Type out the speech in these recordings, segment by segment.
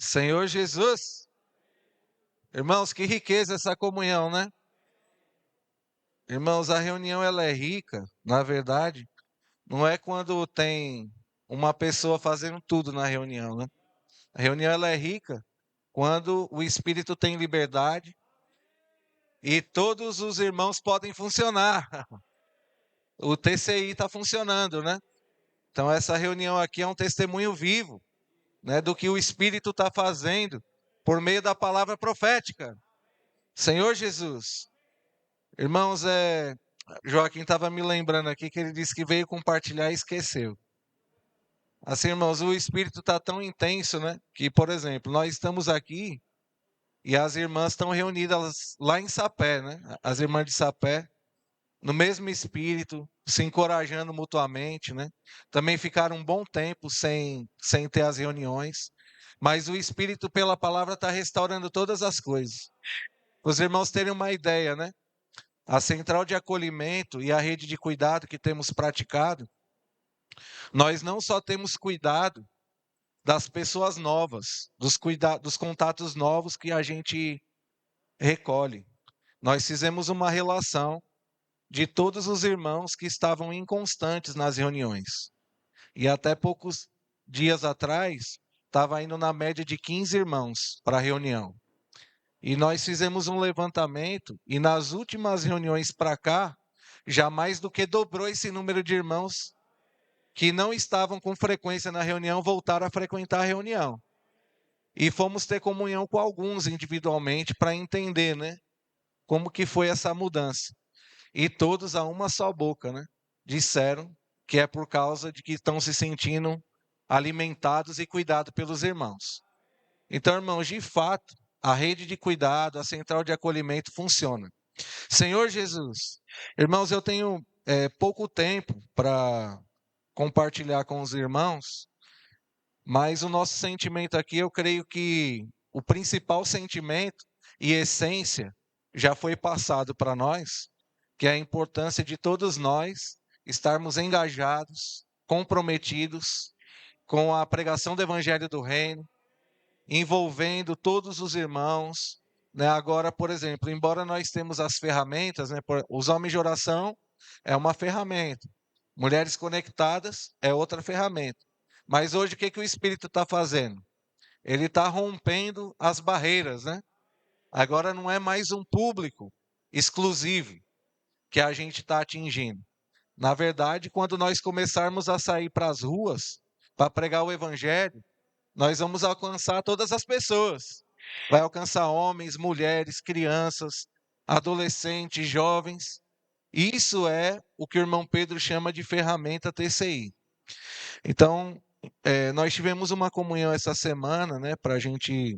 Senhor Jesus, irmãos, que riqueza essa comunhão, né? Irmãos, a reunião ela é rica, na verdade, não é quando tem uma pessoa fazendo tudo na reunião, né? A reunião ela é rica quando o Espírito tem liberdade e todos os irmãos podem funcionar. O TCI está funcionando, né? Então essa reunião aqui é um testemunho vivo, né, do que o Espírito está fazendo por meio da palavra profética. Senhor Jesus. Irmãos, Joaquim estava me lembrando aqui que ele disse que veio compartilhar e esqueceu. Assim, irmãos, o Espírito está tão intenso, né? Que, por exemplo, nós estamos aqui e as irmãs estão reunidas lá em Sapé, né? As irmãs de Sapé, no mesmo Espírito, se encorajando mutuamente, né? Também ficaram um bom tempo sem ter as reuniões, mas o Espírito, pela palavra, está restaurando todas as coisas. Os irmãos terem uma ideia, né? A central de acolhimento e a rede de cuidado que temos praticado, nós não só temos cuidado das pessoas novas, dos contatos novos que a gente recolhe. Nós fizemos uma relação de todos os irmãos que estavam inconstantes nas reuniões. E até poucos dias atrás, estava indo na média de 15 irmãos para a reunião. E nós fizemos um levantamento, e nas últimas reuniões para cá, já mais do que dobrou esse número de irmãos que não estavam com frequência na reunião, voltaram a frequentar a reunião. E fomos ter comunhão com alguns individualmente para entender, né, como que foi essa mudança. E todos a uma só boca, né, disseram que é por causa de que estão se sentindo alimentados e cuidados pelos irmãos. Então, irmãos, de fato, a rede de cuidado, a central de acolhimento funciona. Senhor Jesus, irmãos, eu tenho pouco tempo para compartilhar com os irmãos, mas o nosso sentimento aqui, eu creio que o principal sentimento e essência já foi passado para nós, que é a importância de todos nós estarmos engajados, comprometidos com a pregação do Evangelho do Reino, envolvendo todos os irmãos, né? Agora, por exemplo, embora nós temos as ferramentas, né? Os homens de oração é uma ferramenta, mulheres conectadas é outra ferramenta. Mas hoje o que que o Espírito está fazendo? Ele está rompendo as barreiras, né? Agora não é mais um público exclusivo que a gente está atingindo. Na verdade, quando nós começarmos a sair para as ruas para pregar o Evangelho, nós vamos alcançar todas as pessoas. Vai alcançar homens, mulheres, crianças, adolescentes, jovens. Isso é o que o irmão Pedro chama de ferramenta TCI. Então, nós tivemos uma comunhão essa semana, né, para a gente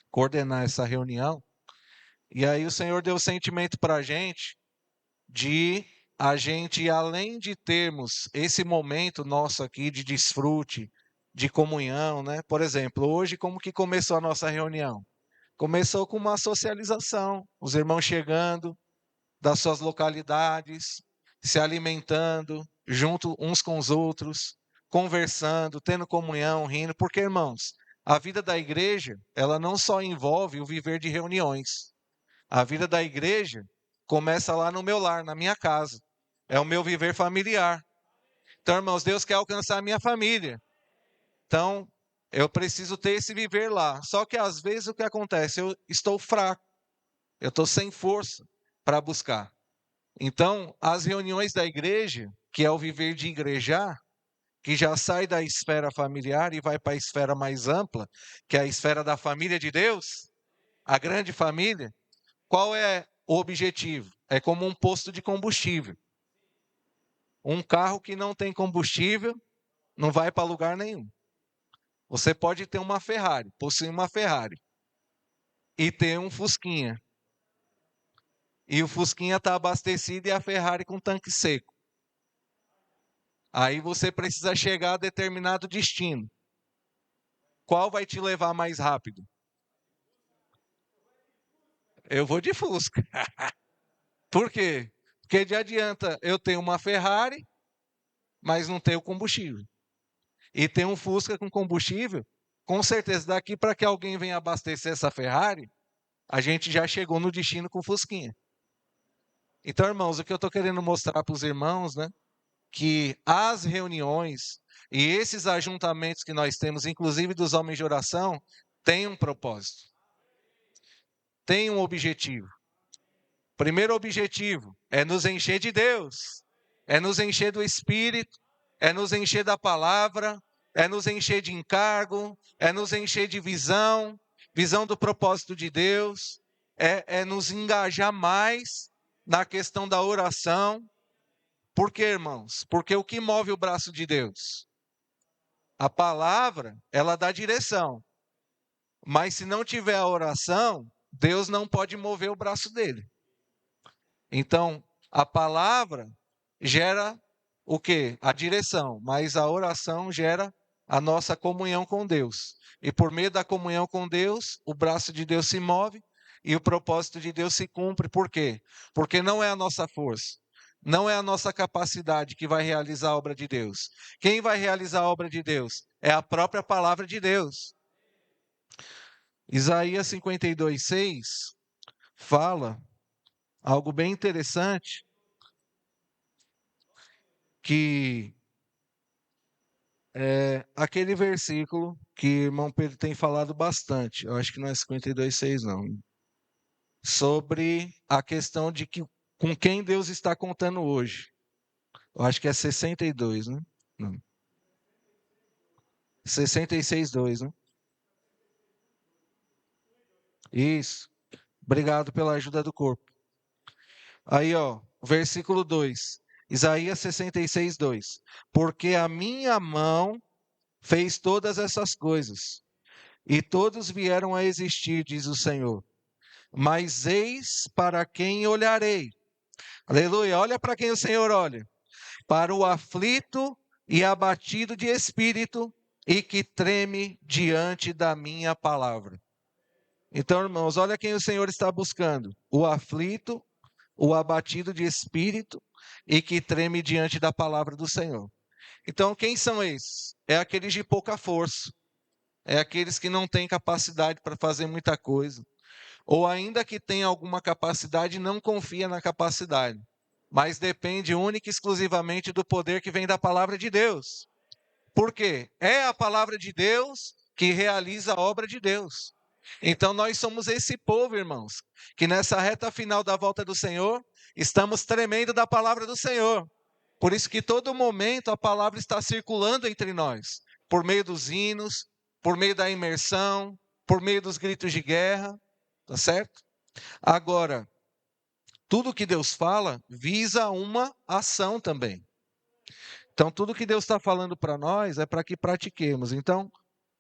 coordenar essa reunião. E aí o Senhor deu o sentimento para a gente, além de termos esse momento nosso aqui de desfrute, de comunhão, né? Por exemplo, hoje como que começou a nossa reunião? Começou com uma socialização, os irmãos chegando das suas localidades, se alimentando, junto uns com os outros, conversando, tendo comunhão, rindo, porque, irmãos, a vida da igreja, ela não só envolve o viver de reuniões. A vida da igreja começa lá no meu lar, na minha casa. É o meu viver familiar. Então, irmãos, Deus quer alcançar a minha família. Então, eu preciso ter esse viver lá. Só que às vezes o que acontece? Eu estou fraco. Eu estou sem força para buscar. Então, as reuniões da igreja, que é o viver de igrejar, que já sai da esfera familiar e vai para a esfera mais ampla, que é a esfera da família de Deus, a grande família, qual é o objetivo? É como um posto de combustível. Um carro que não tem combustível não vai para lugar nenhum. Você pode ter uma Ferrari, possuir uma Ferrari, e ter um Fusquinha. E o Fusquinha está abastecido e a Ferrari com tanque seco. Aí você precisa chegar a determinado destino. Qual vai te levar mais rápido? Eu vou de Fusca. Por quê? Porque de adianta eu ter uma Ferrari, mas não ter o combustível. E ter um Fusca com combustível, com certeza, daqui para que alguém venha abastecer essa Ferrari, a gente já chegou no destino com Fusquinha. Então, irmãos, o que eu estou querendo mostrar para os irmãos, né? Que as reuniões e esses ajuntamentos que nós temos, inclusive dos homens de oração, têm um propósito, têm um objetivo. Primeiro objetivo é nos encher de Deus, é nos encher do Espírito, é nos encher da palavra, é nos encher de encargo, é nos encher de visão, visão do propósito de Deus, é nos engajar mais na questão da oração. Por quê, irmãos? Porque o que move o braço de Deus? A palavra, ela dá direção. Mas se não tiver a oração, Deus não pode mover o braço dele. Então, a palavra gera o quê? A direção, mas a oração gera a nossa comunhão com Deus. E por meio da comunhão com Deus, o braço de Deus se move e o propósito de Deus se cumpre. Por quê? Porque não é a nossa força, não é a nossa capacidade que vai realizar a obra de Deus. Quem vai realizar a obra de Deus? É a própria palavra de Deus. Isaías 52:6 fala algo bem interessante, que é aquele versículo que o irmão Pedro tem falado bastante, eu acho que não é 52:6 não, sobre a questão de que com quem Deus está contando hoje. Eu acho que é 62, né? Não. 66:2, né? Isso. Obrigado pela ajuda do corpo. Aí, ó, versículo 2. Isaías 66:2. Porque a minha mão fez todas essas coisas, e todos vieram a existir, diz o Senhor. Mas eis para quem olharei. Aleluia. Olha para quem o Senhor olha. Para o aflito e abatido de espírito e que treme diante da minha palavra. Então, irmãos, olha quem o Senhor está buscando. O aflito, o abatido de espírito e que treme diante da palavra do Senhor. Então, quem são esses? É aqueles de pouca força. É aqueles que não têm capacidade para fazer muita coisa. Ou ainda que tenha alguma capacidade, não confia na capacidade. Mas depende única e exclusivamente do poder que vem da palavra de Deus. Por quê? É a palavra de Deus que realiza a obra de Deus. Então nós somos esse povo, irmãos, que nessa reta final da volta do Senhor, estamos tremendo da palavra do Senhor. Por isso que todo momento a palavra está circulando entre nós, por meio dos hinos, por meio da imersão, por meio dos gritos de guerra, tá certo? Agora, tudo que Deus fala visa uma ação também. Então, tudo que Deus está falando para nós é para que pratiquemos. Então,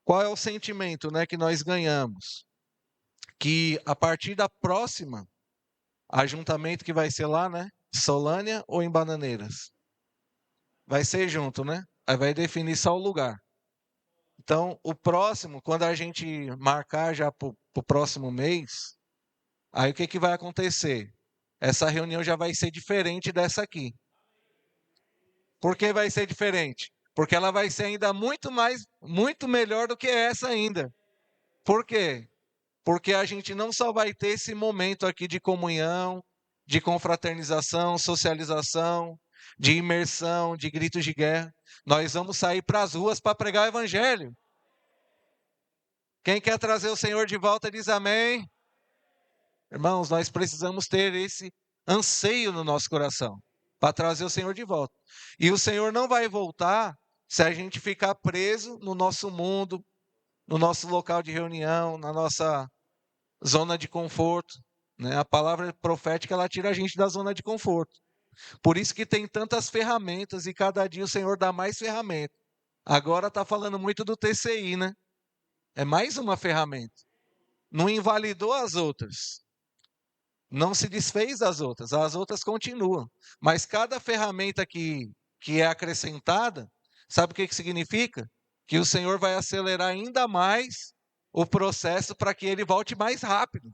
qual é o sentimento, né, que nós ganhamos? Que a partir da próxima ajuntamento que vai ser lá, né, Solânia ou em Bananeiras? Vai ser junto, né? Aí vai definir só o lugar. Então, o próximo, quando a gente marcar já para o próximo mês, aí o que, que vai acontecer? Essa reunião já vai ser diferente dessa aqui. Por que vai ser diferente? Porque ela vai ser ainda muito melhor do que essa ainda. Por quê? Porque a gente não só vai ter esse momento aqui de comunhão, de confraternização, socialização, de imersão, de gritos de guerra. Nós vamos sair para as ruas para pregar o evangelho. Quem quer trazer o Senhor de volta diz amém. Irmãos, nós precisamos ter esse anseio no nosso coração para trazer o Senhor de volta. E o Senhor não vai voltar se a gente ficar preso no nosso mundo, no nosso local de reunião, na nossa zona de conforto. Né? A palavra profética, ela tira a gente da zona de conforto. Por isso que tem tantas ferramentas e cada dia o Senhor dá mais ferramentas. Agora está falando muito do TCI, né? É mais uma ferramenta. Não invalidou as outras. Não se desfez das outras. As outras continuam. Mas cada ferramenta que é acrescentada, sabe o que significa? Que o Senhor vai acelerar ainda mais o processo para que ele volte mais rápido.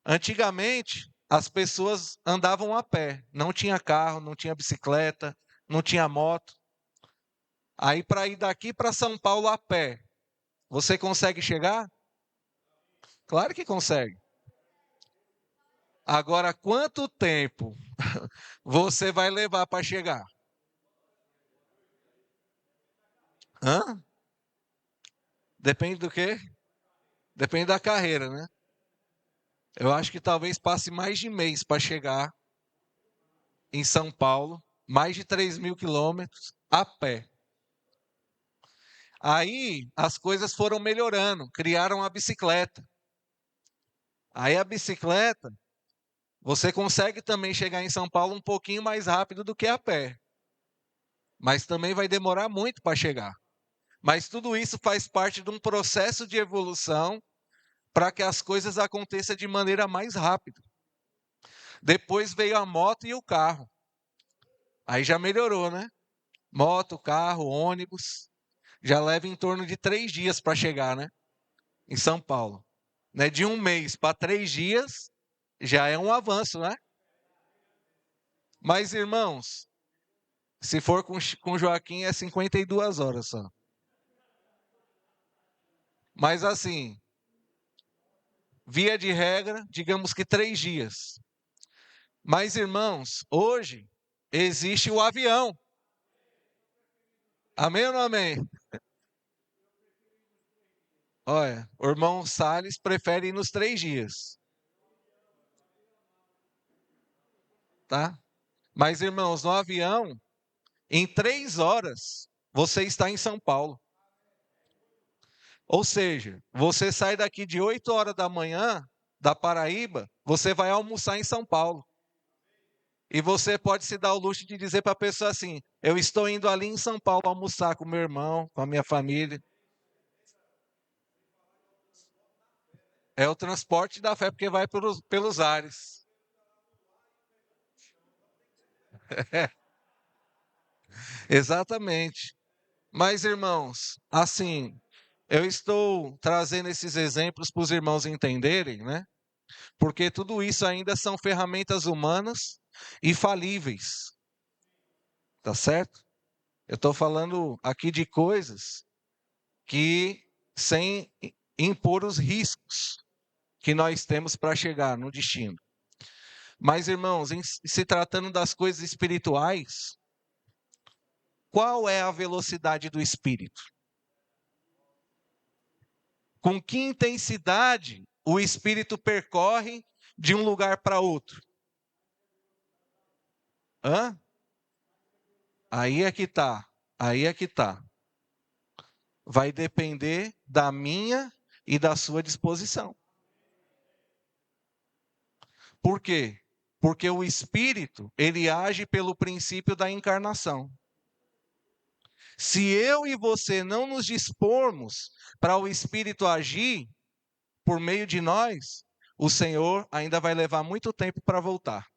Antigamente, as pessoas andavam a pé. Não tinha carro, não tinha bicicleta, não tinha moto. Aí, para ir daqui para São Paulo a pé, Você consegue chegar? Claro que consegue. Agora, quanto tempo você vai levar para chegar? Hã? Depende do quê? Depende da carreira, né? Eu acho que talvez passe mais de mês para chegar em São Paulo, mais de 3.000 quilômetros a pé. Aí as coisas foram melhorando, criaram a bicicleta. Aí a bicicleta, você consegue também chegar em São Paulo um pouquinho mais rápido do que a pé, mas também vai demorar muito para chegar. Mas tudo isso faz parte de um processo de evolução para que as coisas aconteçam de maneira mais rápida. Depois veio a moto e o carro. Aí já melhorou, né? Moto, carro, ônibus. Já leva em torno de 3 dias para chegar, né? Em São Paulo. Né? De um mês para 3 dias já é um avanço, né? Mas, irmãos, se for com Joaquim é 52 horas só. Mas assim, via de regra, digamos que 3 dias. Mas, irmãos, hoje existe o avião. Amém ou não amém? Olha, o irmão Salles prefere ir nos 3 dias, tá? Mas, irmãos, no avião, em 3 horas, você está em São Paulo. Ou seja, você sai daqui de 8 horas da manhã, da Paraíba, você vai almoçar em São Paulo. E você pode se dar o luxo de dizer para a pessoa assim: eu estou indo ali em São Paulo almoçar com meu irmão, com a minha família. É o transporte da fé, porque vai pelos ares. Exatamente. Mas, irmãos, assim, eu estou trazendo esses exemplos para os irmãos entenderem, né? Porque tudo isso ainda são ferramentas humanas e falíveis, tá certo? Eu estou falando aqui de coisas que, sem impor os riscos que nós temos para chegar no destino. Mas, irmãos, em se tratando das coisas espirituais, qual é a velocidade do espírito? Com que intensidade o espírito percorre de um lugar para outro? Hã? Aí é que tá. Aí é que tá. Vai depender da minha e da sua disposição. Por quê? Porque o espírito, ele age pelo princípio da encarnação. Se eu e você não nos dispormos para o espírito agir por meio de nós, o Senhor ainda vai levar muito tempo para voltar.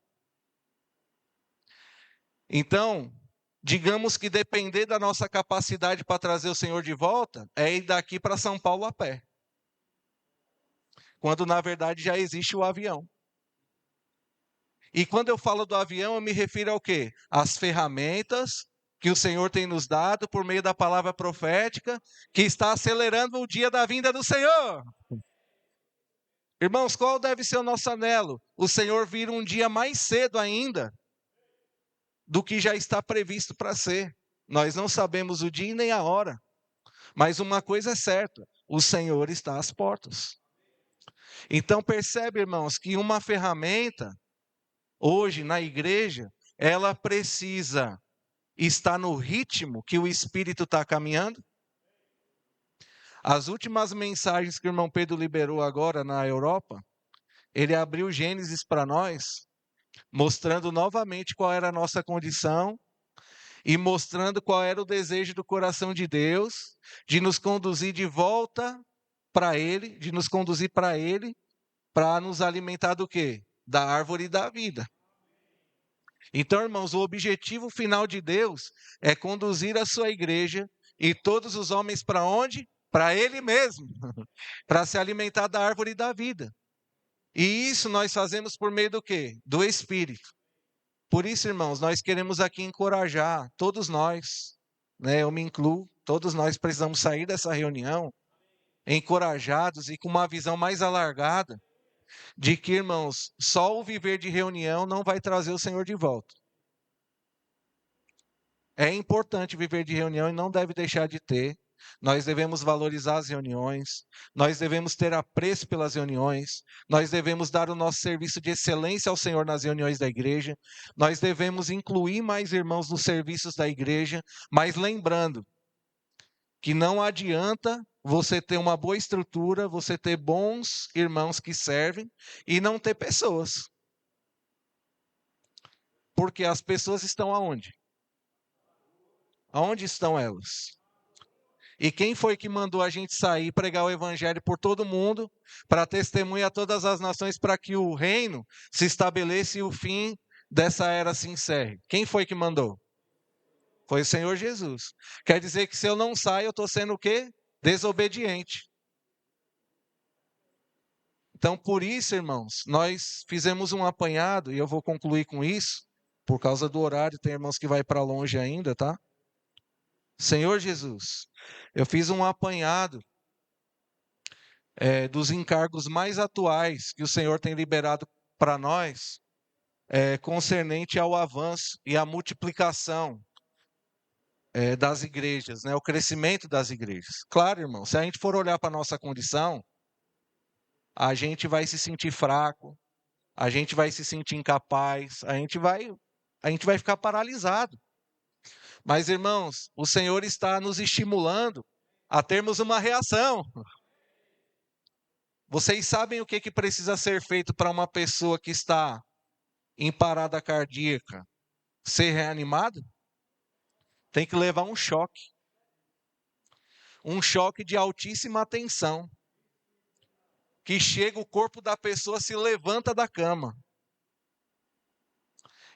Então, digamos que depender da nossa capacidade para trazer o Senhor de volta é ir daqui para São Paulo a pé. Quando na verdade já existe o avião. E quando eu falo do avião, eu me refiro ao quê? Às ferramentas que o Senhor tem nos dado por meio da palavra profética, que está acelerando o dia da vinda do Senhor. Irmãos, qual deve ser o nosso anelo? O Senhor vir um dia mais cedo ainda do que já está previsto para ser. Nós não sabemos o dia e nem a hora, mas uma coisa é certa: o Senhor está às portas. Então percebe, irmãos, que uma ferramenta hoje na igreja, ela precisa estar no ritmo que o Espírito está caminhando. As últimas mensagens que o irmão Pedro liberou agora na Europa, ele abriu Gênesis para nós, mostrando novamente qual era a nossa condição e mostrando qual era o desejo do coração de Deus de nos conduzir de volta para Ele, de nos conduzir para Ele, para nos alimentar do quê? Da árvore da vida. Então, irmãos, o objetivo final de Deus é conduzir a sua igreja e todos os homens para onde? Para Ele mesmo, para se alimentar da árvore da vida. E isso nós fazemos por meio do quê? Do Espírito. Por isso, irmãos, nós queremos aqui encorajar todos nós, né? Eu me incluo, todos nós precisamos sair dessa reunião encorajados e com uma visão mais alargada de que, irmãos, só o viver de reunião não vai trazer o Senhor de volta. É importante viver de reunião e não deve deixar de ter. Nós devemos valorizar as reuniões, nós devemos ter apreço pelas reuniões, nós devemos dar o nosso serviço de excelência ao Senhor nas reuniões da igreja, nós devemos incluir mais irmãos nos serviços da igreja, mas lembrando que não adianta você ter uma boa estrutura, você ter bons irmãos que servem e não ter pessoas. Porque as pessoas estão aonde? Aonde estão elas? E quem foi que mandou a gente sair e pregar o evangelho por todo mundo, para testemunhar a todas as nações, para que o reino se estabeleça e o fim dessa era se encerre? Quem foi que mandou? Foi o Senhor Jesus. Quer dizer que se eu não saio, eu estou sendo o quê? Desobediente. Então, por isso, irmãos, nós fizemos um apanhado, e eu vou concluir com isso, por causa do horário, tem irmãos que vai para longe ainda, tá? Senhor Jesus, eu fiz um apanhado dos encargos mais atuais que o Senhor tem liberado para nós, concernente ao avanço e à multiplicação das igrejas, né? O crescimento das igrejas. Claro, irmão, se a gente for olhar para a nossa condição, a gente vai se sentir fraco, a gente vai se sentir incapaz, a gente vai ficar paralisado. Mas, irmãos, o Senhor está nos estimulando a termos uma reação. Vocês sabem o que precisa ser feito para uma pessoa que está em parada cardíaca ser reanimada? Tem que levar um choque. Um choque de altíssima tensão. Que chega, o corpo da pessoa se levanta da cama.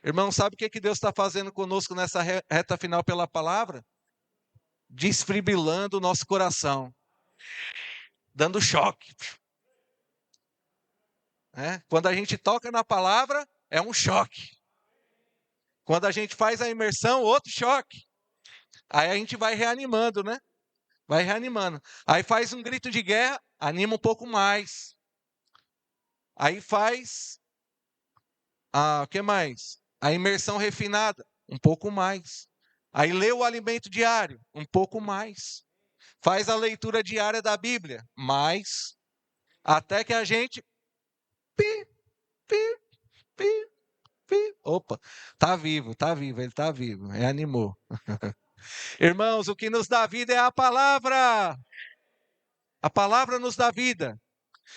Irmão, sabe o que Deus está fazendo conosco nessa reta final pela palavra? Desfibrилando o nosso coração. Dando choque. Quando a gente toca na palavra, é um choque. Quando a gente faz a imersão, outro choque. Aí a gente vai reanimando, né? Vai reanimando. Aí faz um grito de guerra, anima um pouco mais. Aí faz, o que mais? A imersão refinada, um pouco mais. Aí lê o alimento diário, um pouco mais. Faz a leitura diária da Bíblia, mais. Até que a gente... Pi, pi, pi, pi. Opa, tá vivo, ele tá vivo, reanimou. Irmãos, o que nos dá vida é a palavra. A palavra nos dá vida.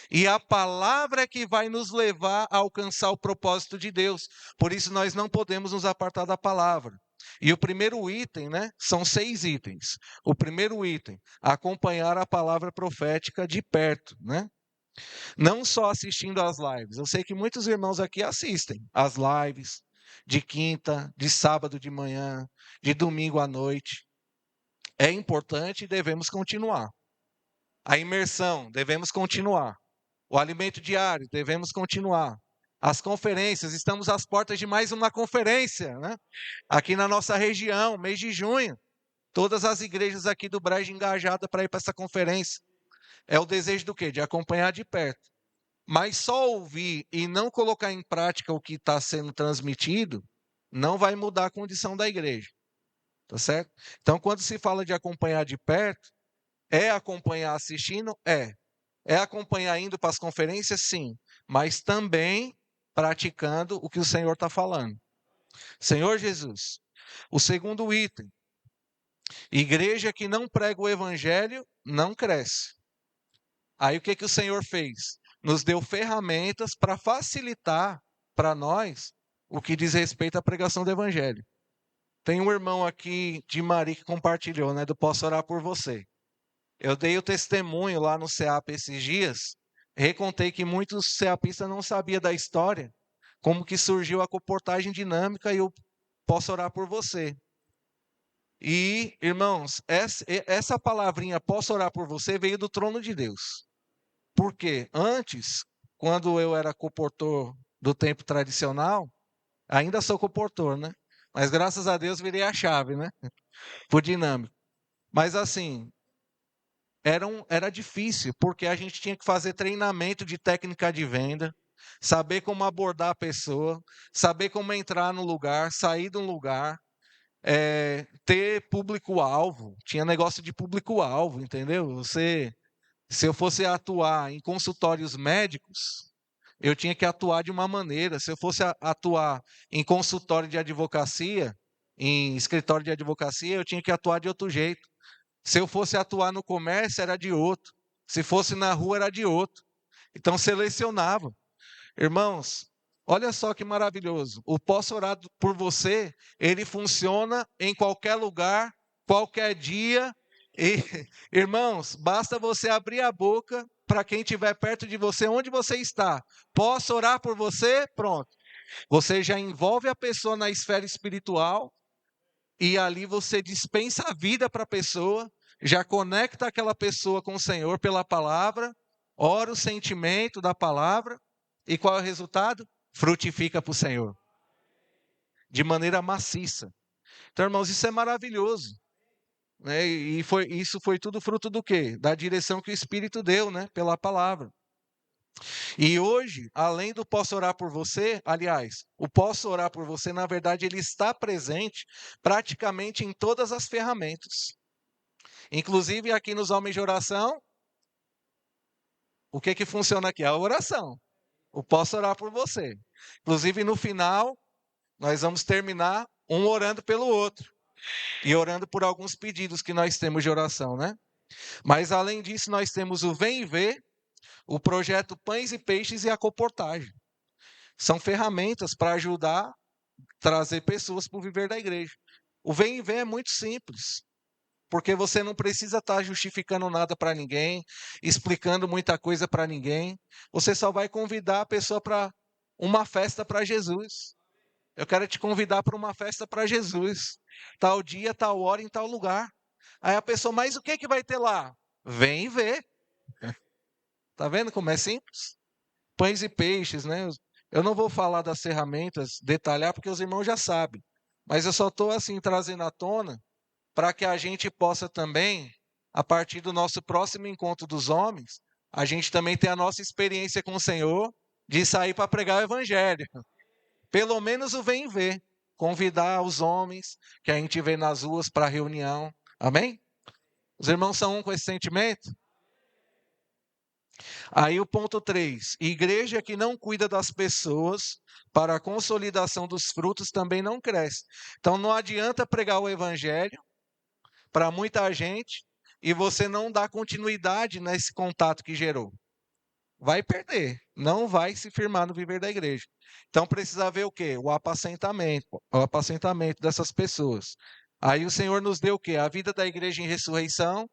E a palavra é que vai nos levar a alcançar o propósito de Deus. Por isso nós não podemos nos apartar da palavra. E o primeiro item, né? São 6 itens. O primeiro item, acompanhar a palavra profética de perto, né? Não só assistindo às lives. Eu sei que muitos irmãos aqui assistem às lives de quinta, de sábado de manhã, de domingo à noite. É importante e devemos continuar. A imersão, devemos continuar. O alimento diário, devemos continuar. As conferências, estamos às portas de mais uma conferência, né? Aqui na nossa região, mês de junho. Todas as igrejas aqui do Brejo engajadas para ir para essa conferência. É o desejo do quê? De acompanhar de perto. Mas só ouvir e não colocar em prática o que está sendo transmitido, não vai mudar a condição da igreja. Tá certo? Então, quando se fala de acompanhar de perto, é acompanhar assistindo? É. É acompanhar indo para as conferências? Sim. Mas também praticando o que o Senhor está falando. Senhor Jesus, o segundo item. Igreja que não prega o evangelho não cresce. Aí o que o Senhor fez? Nos deu ferramentas para facilitar para nós o que diz respeito à pregação do evangelho. Tem um irmão aqui de Mari que compartilhou, né? Do Posso Orar por Você. Eu dei o testemunho lá no CEAP esses dias, recontei que muitos CEAPistas não sabiam da história, como que surgiu a comportagem dinâmica e eu posso orar por você. E, irmãos, essa palavrinha, posso orar por você, veio do trono de Deus. Por quê? Antes, quando eu era comportor do tempo tradicional, ainda sou comportor, né? Mas graças a Deus virei a chave, né? Por dinâmico. Mas assim, era difícil, porque a gente tinha que fazer treinamento de técnica de venda, saber como abordar a pessoa, saber como entrar no lugar, sair de um lugar, ter público-alvo. Tinha negócio de público-alvo, entendeu? Se eu fosse atuar em consultórios médicos, eu tinha que atuar de uma maneira. Se eu fosse atuar em consultório de advocacia, em escritório de advocacia, eu tinha que atuar de outro jeito. Se eu fosse atuar no comércio, era de outro. Se fosse na rua, era de outro. Então, selecionava. Irmãos, olha só que maravilhoso. O Posso Orar por Você, ele funciona em qualquer lugar, qualquer dia. E, irmãos, basta você abrir a boca para quem estiver perto de você, onde você está. Posso orar por você? Pronto. Você já envolve a pessoa na esfera espiritual e ali você dispensa a vida para a pessoa, já conecta aquela pessoa com o Senhor pela palavra, ora o sentimento da palavra, e qual é o resultado? Frutifica para o Senhor, de maneira maciça. Então, irmãos, isso é maravilhoso. Né? Isso foi tudo fruto do quê? Da direção que o Espírito deu, né? Pela palavra. E hoje, além do Posso Orar por Você, aliás, o Posso Orar por Você, na verdade, ele está presente praticamente em todas as ferramentas. Inclusive aqui nos Homens de Oração, o que que funciona aqui? A oração. O Posso Orar por Você. Inclusive no final, nós vamos terminar um orando pelo outro. E orando por alguns pedidos que nós temos de oração, né? Mas além disso, nós temos o Vem e Vê, o projeto Pães e Peixes e a Comportagem. São ferramentas para ajudar a trazer pessoas para o viver da igreja. O Vem e Vê é muito simples, porque você não precisa estar justificando nada para ninguém, explicando muita coisa para ninguém. Você só vai convidar a pessoa para uma festa para Jesus. Eu quero te convidar para uma festa para Jesus. Tal dia, tal hora, em tal lugar. Aí a pessoa, mas o que que vai ter lá? Vem e vê. Tá vendo como é simples? Pães e peixes, né? Eu não vou falar das ferramentas, detalhar, porque os irmãos já sabem. Mas eu só estou assim trazendo à tona para que a gente possa também, a partir do nosso próximo encontro dos homens, a gente também ter a nossa experiência com o Senhor de sair para pregar o evangelho. Pelo menos o vem ver, convidar os homens que a gente vê nas ruas para reunião. Amém? Os irmãos são um com esse sentimento? Aí o ponto 3, igreja que não cuida das pessoas para a consolidação dos frutos também não cresce. Então não adianta pregar o evangelho para muita gente e você não dá continuidade nesse contato que gerou. Vai perder, não vai se firmar no viver da igreja. Então precisa haver o quê? O apacentamento dessas pessoas. Aí o Senhor nos deu o quê? A vida da igreja em ressurreição,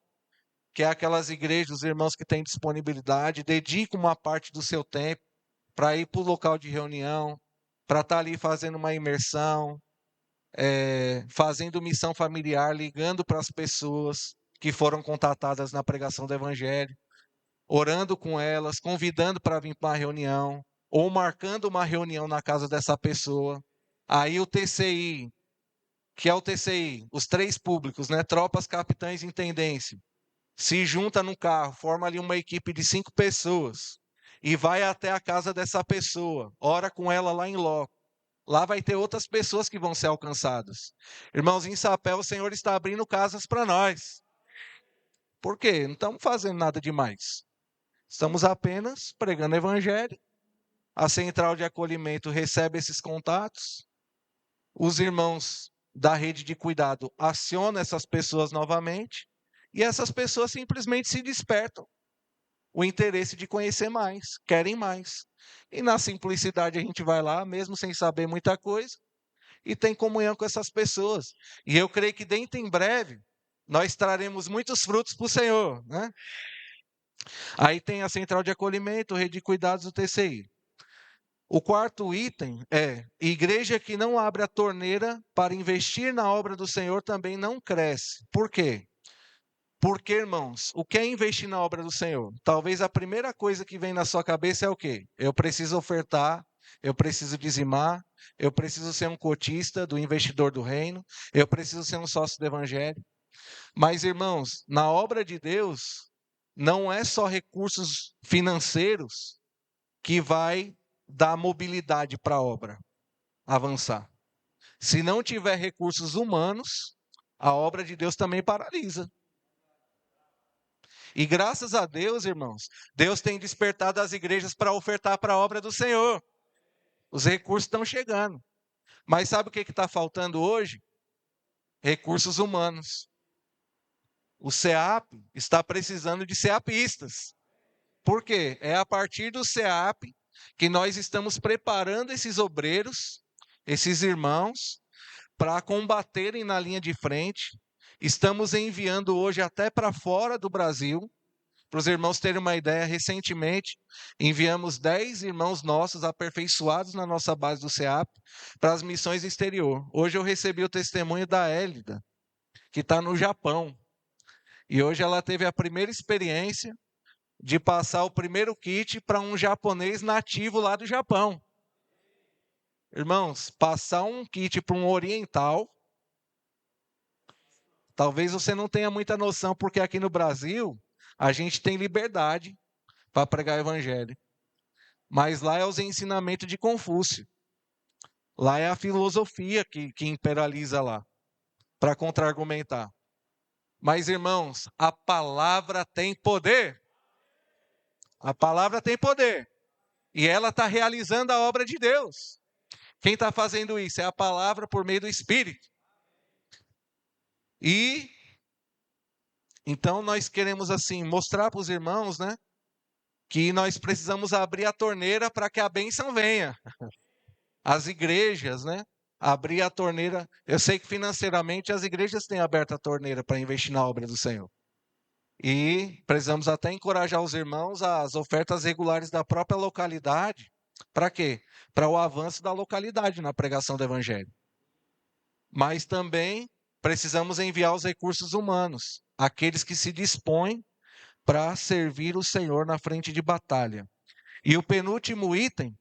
que é aquelas igrejas, os irmãos que têm disponibilidade, dedicam uma parte do seu tempo para ir para o local de reunião, para estar ali fazendo uma imersão, fazendo missão familiar, ligando para as pessoas que foram contatadas na pregação do Evangelho, orando com elas, convidando para vir para uma reunião, ou marcando uma reunião na casa dessa pessoa. Aí o TCI, que é o TCI, os 3 públicos, né? Tropas, capitães e intendência, se junta num carro, forma ali uma equipe de 5 pessoas e vai até a casa dessa pessoa, ora com ela lá em loco. Lá vai ter outras pessoas que vão ser alcançadas. Irmãos, em Sapé, o Senhor está abrindo casas para nós. Por quê? Não estamos fazendo nada demais. Estamos apenas pregando o evangelho. A central de acolhimento recebe esses contatos. Os irmãos da rede de cuidado acionam essas pessoas novamente. E essas pessoas simplesmente se despertam o interesse de conhecer mais, querem mais. E na simplicidade a gente vai lá, mesmo sem saber muita coisa, e tem comunhão com essas pessoas. E eu creio que dentro em breve nós traremos muitos frutos para o Senhor, né? Aí tem a central de acolhimento, rede de cuidados do TCI. O quarto item é: igreja que não abre a torneira para investir na obra do Senhor também não cresce. Por quê? Porque, irmãos, o que é investir na obra do Senhor? Talvez a primeira coisa que vem na sua cabeça é o quê? Eu preciso ofertar, eu preciso dizimar, eu preciso ser um cotista do investidor do reino, eu preciso ser um sócio do evangelho. Mas, irmãos, na obra de Deus, não é só recursos financeiros que vai dar mobilidade para a obra avançar. Se não tiver recursos humanos, a obra de Deus também paralisa. E graças a Deus, irmãos, Deus tem despertado as igrejas para ofertar para a obra do Senhor. Os recursos estão chegando. Mas sabe o que está faltando hoje? Recursos humanos. O SEAP está precisando de SEAPistas. Por quê? É a partir do SEAP que nós estamos preparando esses obreiros, esses irmãos, para combaterem na linha de frente. Estamos enviando hoje até para fora do Brasil. Para os irmãos terem uma ideia, recentemente enviamos 10 irmãos nossos aperfeiçoados na nossa base do SEAP para as missões exterior. Hoje eu recebi o testemunho da Hélida, que está no Japão. E hoje ela teve a primeira experiência de passar o primeiro kit para um japonês nativo lá do Japão. Irmãos, passar um kit para um oriental, talvez você não tenha muita noção, porque aqui no Brasil a gente tem liberdade para pregar o evangelho. Mas lá é os ensinamentos de Confúcio. Lá é a filosofia que imperializa lá, para contra-argumentar. Mas, irmãos, a palavra tem poder. A palavra tem poder. E ela está realizando a obra de Deus. Quem está fazendo isso? É a palavra por meio do Espírito. E, então, nós queremos, assim, mostrar para os irmãos, né? Que nós precisamos abrir a torneira para que a bênção venha. As igrejas, né? Abrir a torneira. Eu sei que financeiramente as igrejas têm aberto a torneira para investir na obra do Senhor. E precisamos até encorajar os irmãos às ofertas regulares da própria localidade. Para quê? Para o avanço da localidade na pregação do evangelho. Mas também precisamos enviar os recursos humanos, aqueles que se dispõem para servir o Senhor na frente de batalha. E o penúltimo item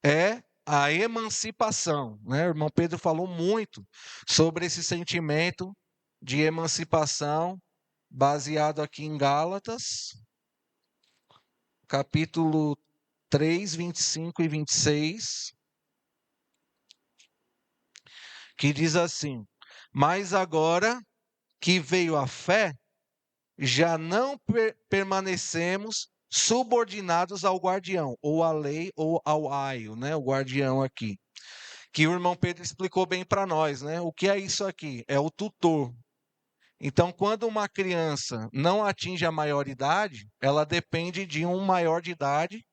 é a emancipação, né? O irmão Pedro falou muito sobre esse sentimento de emancipação, baseado aqui em Gálatas, capítulo 3, 25 e 26, que diz assim: mas agora que veio a fé, já não permanecemos subordinados ao guardião, ou à lei, ou ao aio, né? O guardião aqui. Que o irmão Pedro explicou bem para nós, né? O que é isso aqui? É o tutor. Então, quando uma criança não atinge a maioridade, ela depende de um maior de idade,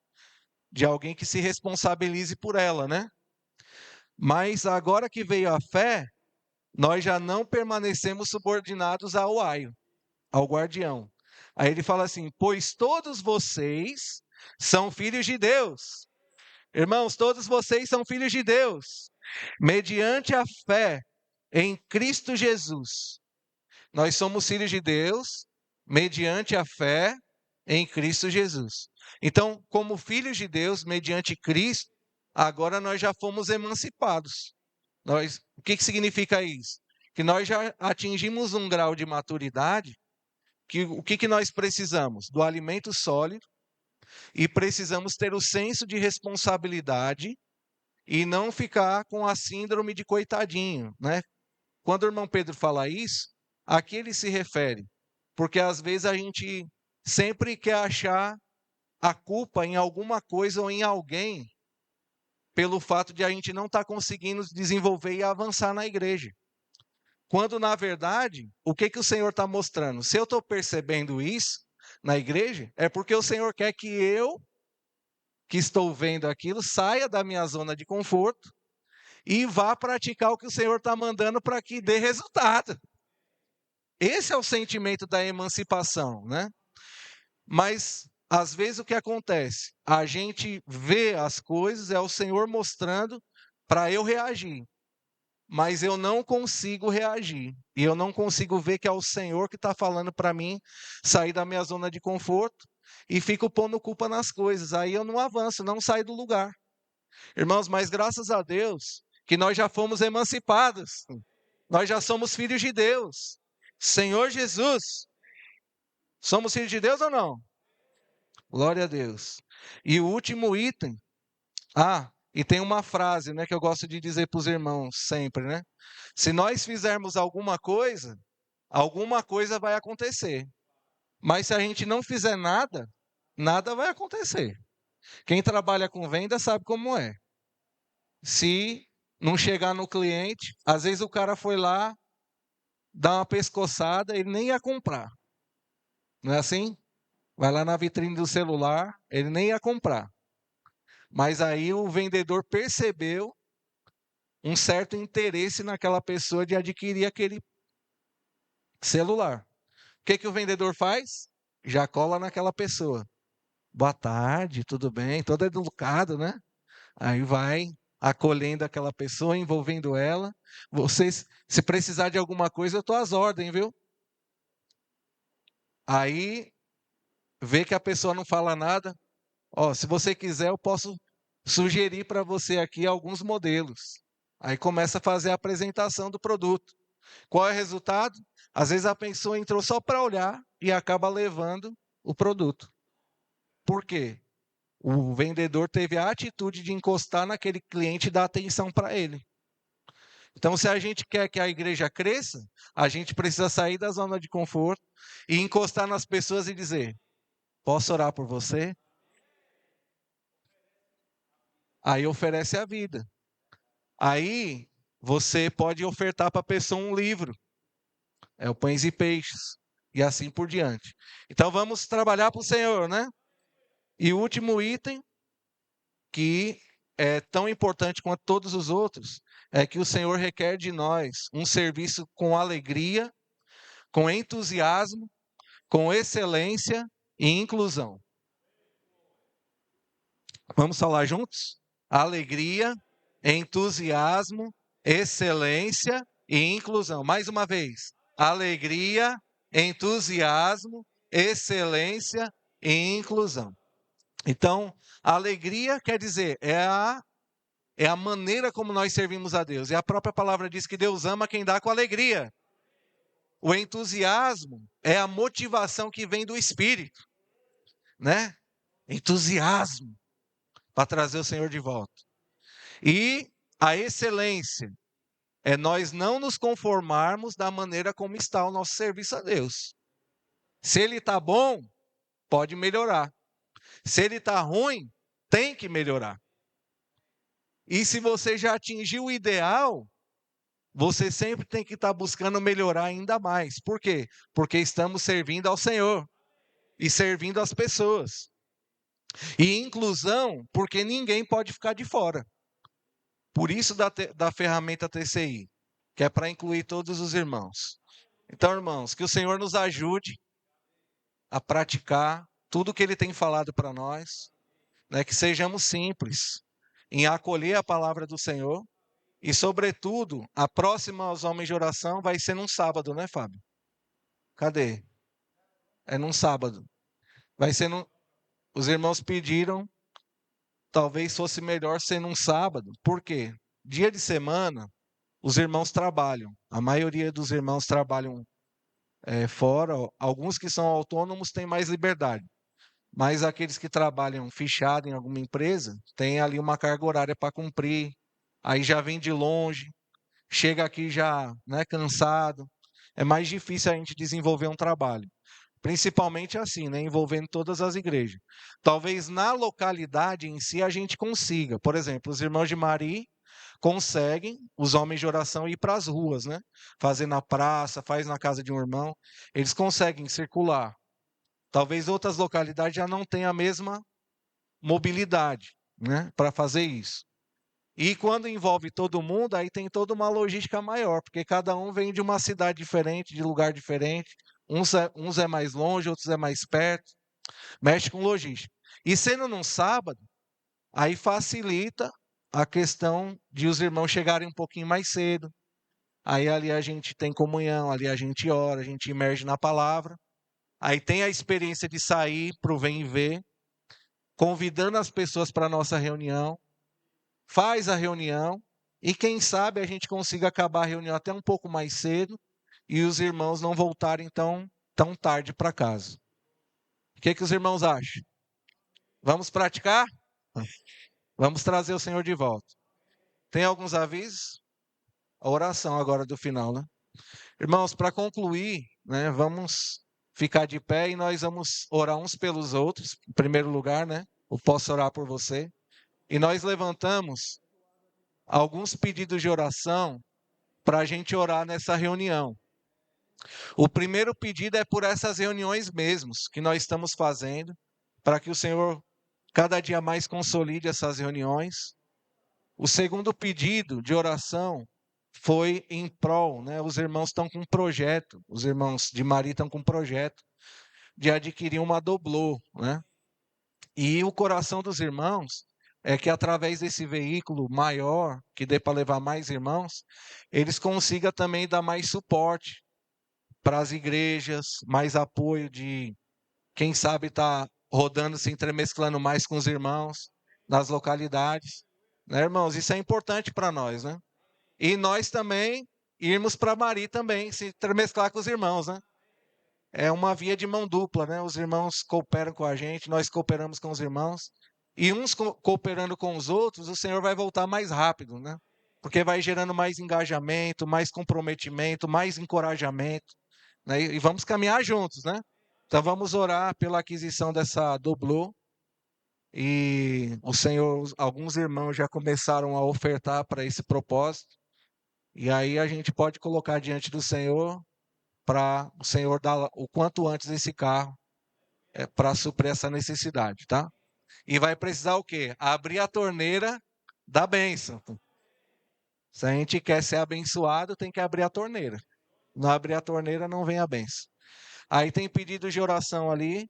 de alguém que se responsabilize por ela, né? Mas agora que veio a fé, nós já não permanecemos subordinados ao aio, ao guardião. Aí ele fala assim: pois todos vocês são filhos de Deus. Irmãos, todos vocês são filhos de Deus, mediante a fé em Cristo Jesus. Nós somos filhos de Deus, mediante a fé em Cristo Jesus. Então, como filhos de Deus, mediante Cristo, agora nós já fomos emancipados. O que significa isso? Que nós já atingimos um grau de maturidade. O que nós precisamos? Do alimento sólido, e precisamos ter o senso de responsabilidade e não ficar com a síndrome de coitadinho, né? Quando o irmão Pedro fala isso, a que ele se refere? Porque às vezes a gente sempre quer achar a culpa em alguma coisa ou em alguém pelo fato de a gente não estar conseguindo desenvolver e avançar na igreja. Quando, na verdade, o que o Senhor está mostrando? Se eu estou percebendo isso na igreja, é porque o Senhor quer que eu, que estou vendo aquilo, saia da minha zona de conforto e vá praticar o que o Senhor está mandando para que dê resultado. Esse é o sentimento da emancipação, né? Mas, às vezes, o que acontece? A gente vê as coisas, é o Senhor mostrando para eu reagir. Mas eu não consigo reagir. E eu não consigo ver que é o Senhor que está falando para mim sair da minha zona de conforto e fico pondo culpa nas coisas. Aí eu não avanço, não saio do lugar. Irmãos, mas graças a Deus que nós já fomos emancipados. Nós já somos filhos de Deus. Senhor Jesus, Somos filhos de Deus ou não? Glória a Deus. E o último item. E tem uma frase, né, que eu gosto de dizer para os irmãos sempre, né? Se nós fizermos alguma coisa vai acontecer. Mas se a gente não fizer nada, nada vai acontecer. Quem trabalha com venda sabe como é. Se não chegar no cliente, às vezes o cara foi lá, dá uma pescoçada, ele nem ia comprar. Não é assim? Vai lá na vitrine do celular, ele nem ia comprar. Mas aí o vendedor percebeu um certo interesse naquela pessoa de adquirir aquele celular. O que o vendedor faz? Já cola naquela pessoa. Boa tarde, tudo bem? Todo educado, né? Aí vai acolhendo aquela pessoa, envolvendo ela. Vocês, se precisar de alguma coisa, eu estou às ordens, viu? Aí vê que a pessoa não fala nada. Ó, se você quiser, eu posso sugerir para você aqui alguns modelos. Aí começa a fazer a apresentação do produto. Qual é o resultado? Às vezes a pessoa entrou só para olhar e acaba levando o produto. Por quê? O vendedor teve a atitude de encostar naquele cliente e dar atenção para ele. Então, se a gente quer que a igreja cresça, a gente precisa sair da zona de conforto e encostar nas pessoas e dizer: posso orar por você? Aí oferece a vida. Aí você pode ofertar para a pessoa um livro. É o Pães e Peixes. E assim por diante. Então vamos trabalhar para o Senhor, né? E o último item, que é tão importante quanto todos os outros, é que o Senhor requer de nós um serviço com alegria, com entusiasmo, com excelência e inclusão. Vamos falar juntos? Alegria, entusiasmo, excelência e inclusão. Mais uma vez. Alegria, entusiasmo, excelência e inclusão. Então, a alegria quer dizer, é a maneira como nós servimos a Deus. E a própria palavra diz que Deus ama quem dá com alegria. O entusiasmo é a motivação que vem do Espírito, né? Entusiasmo para trazer o Senhor de volta. E a excelência é nós não nos conformarmos da maneira como está o nosso serviço a Deus. Se ele está bom, pode melhorar. Se ele está ruim, tem que melhorar. E se você já atingiu o ideal, você sempre tem que estar buscando melhorar ainda mais. Por quê? Porque estamos servindo ao Senhor e servindo as pessoas. E inclusão, porque ninguém pode ficar de fora. Por isso da ferramenta TCI, que é para incluir todos os irmãos. Então, irmãos, que o Senhor nos ajude a praticar tudo o que Ele tem falado para nós, né? Que sejamos simples em acolher a palavra do Senhor. E, sobretudo, a próxima aos homens de oração vai ser num sábado, né, Fábio? Cadê? É num sábado. Vai ser num... Os irmãos pediram, talvez fosse melhor ser num sábado. Por quê? Dia de semana, os irmãos trabalham. A maioria dos irmãos trabalham fora. Alguns que são autônomos têm mais liberdade. Mas aqueles que trabalham fichado em alguma empresa, têm ali uma carga horária para cumprir. Aí já vem de longe, chega aqui já, né, cansado. É mais difícil a gente desenvolver um trabalho. Principalmente assim, né, envolvendo todas as igrejas. Talvez na localidade em si a gente consiga. Por exemplo, os irmãos de Mari conseguem, os homens de oração, ir para as ruas, né? Fazer na praça, faz na casa de um irmão. Eles conseguem circular. Talvez outras localidades já não tenham a mesma mobilidade, né, para fazer isso. E quando envolve todo mundo, aí tem toda uma logística maior, porque cada um vem de uma cidade diferente, de lugar diferente. Uns é mais longe, outros é mais perto. Mexe com logística. E sendo num sábado, aí facilita a questão de os irmãos chegarem um pouquinho mais cedo. Aí ali a gente tem comunhão, ali a gente ora, a gente imerge na palavra. Aí tem a experiência de sair para o Vem e Ver, convidando as pessoas para a nossa reunião, faz a reunião, e quem sabe a gente consiga acabar a reunião até um pouco mais cedo, e os irmãos não voltarem tão tarde para casa. O que os irmãos acham? Vamos praticar? Vamos trazer o Senhor de volta. Tem alguns avisos? A oração agora do final, né? Irmãos, para concluir, né, vamos ficar de pé e nós vamos orar uns pelos outros. Em primeiro lugar, né? Eu posso orar por você. E nós levantamos alguns pedidos de oração para a gente orar nessa reunião. O primeiro pedido é por essas reuniões mesmos que nós estamos fazendo, para que o Senhor cada dia mais consolide essas reuniões. O segundo pedido de oração foi em prol, né? Os irmãos estão com um projeto, os irmãos de Mari estão com um projeto de adquirir uma doblô, né? E o coração dos irmãos é que através desse veículo maior, que dê para levar mais irmãos, eles consigam também dar mais suporte para as igrejas, mais apoio de quem sabe está rodando, se entremesclando mais com os irmãos nas localidades, né, irmãos? Isso é importante para nós, né? E nós também irmos para Mari também, se entremesclar com os irmãos, né? É uma via de mão dupla, né? Os irmãos cooperam com a gente, nós cooperamos com os irmãos, e uns cooperando com os outros, o Senhor vai voltar mais rápido, né? Porque vai gerando mais engajamento, mais comprometimento, mais encorajamento, né? E vamos caminhar juntos, né? Então vamos orar pela aquisição dessa doblô. E o Senhor, alguns irmãos já começaram a ofertar para esse propósito. E aí a gente pode colocar diante do Senhor para o Senhor dar o quanto antes esse carro para suprir essa necessidade, tá? E vai precisar o quê? Abrir a torneira da bênção. Se a gente quer ser abençoado, tem que abrir a torneira. Não abrir a torneira, não vem a bênção. Aí tem pedido de oração ali